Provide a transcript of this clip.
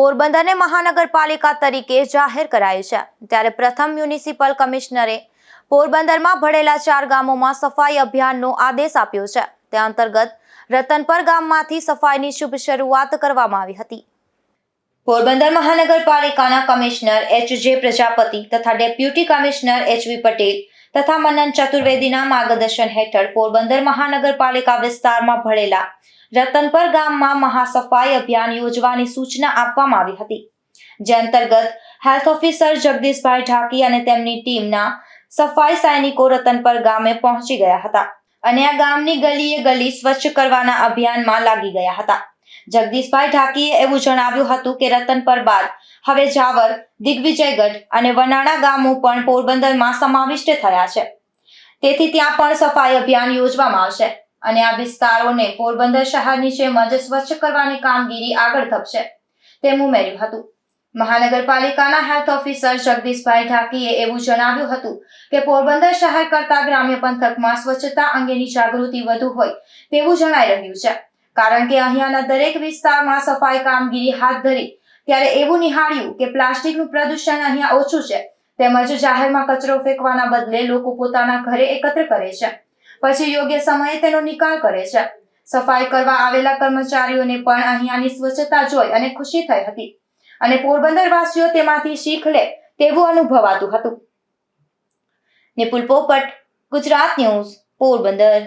પોરબંદરને મહાનગરપાલિકા તરીકે જાહેર કરાયું છે ત્યારે પ્રથમ મ્યુનિસિપલ કમિશનરે પોરબંદરમાં ભળેલા 4 ગામોમાં સફાઈ અભિયાનનો આદેશ આપ્યો છે। તે અંતર્ગત રતનપર ગામમાંથી સફાઈની શુભ શરૂઆત કરવામાં આવી હતી। પોરબંદર મહાનગરપાલિકાના કમિશનર એચ.જે. પ્રજાપતિ તથા ડેપ્યુટી કમિશનર એચ.વી. પટેલ તથા મનન ચતુર્વેદીના માર્ગદર્શન હેઠળ પોરબંદર મહાનગરપાલિકા વિસ્તારમાં ભળેલા રતનપર ગામમાં મહાસફાઈ અભિયાન યોજવાની સૂચના આપવામાં આવી હતી, જે અંતર્ગત હેલ્થ ઓફિસર જગદીશભાઈ ઢાકી અને તેમની ટીમના સફાઈ સૈનિકો રતનપર ગામે પહોંચી ગયા હતા અને આ ગામની ગલીએ ગલી સ્વચ્છ કરવાના અભિયાનમાં લાગી ગયા હતા। જગદીશભાઈ ઢાકીએ એવું જણાવ્યું હતું કે રતનપર બાદ હવે જાવર, દિગ્વિજયગઢ અને વનાણા ગામો પણ પોરબંદરમાં સમાવિષ્ટ થયા છે, તેથી ત્યાં પણ સફાઈ અભિયાન યોજવામાં આવશે અને આ વિસ્તારોને પોરબંદર શહેરની જેમ જ સ્વચ્છ કરવાની કામગીરી આગળ ધપશે તેમ ઉમેર્યું હતું। મહાનગરપાલિકાના હેલ્થ ઓફિસર જગદીશભાઈ ઢાકીએ એવું જણાવ્યું હતું કે પોરબંદર શહેર કરતા ગ્રામ્ય પંથકમાં સ્વચ્છતા અંગેની જાગૃતિ વધુ હોય તેવું જણાઈ રહ્યું છે, કારણ કે અહીંયાના દરેક વિસ્તારમાં સફાઈ કામગીરી હાથ ધરી ત્યારે એવું નિહાળ્યું કે પ્લાસ્ટિકનું પ્રદૂષણ અહીંયા ઓછું છે, તેમજ જાહેરમાં કચરો ફેંકવાના બદલે લોકો પોતાના ઘરે એકત્ર કરે છે, પછી યોગ્ય સમયે તેનો નિકાલ કરે છે। સફાઈ કરવા આવેલા કર્મચારીઓને પણ અહીંયાની સ્વચ્છતા જોઈ અને ખુશી થઈ હતી અને પોરબંદર વાસીઓ તેમાંથી શીખ લે તેવું અનુભવાતું હતું। નિપુલ પોપટ, ગુજરાત ન્યૂઝ, પોરબંદર।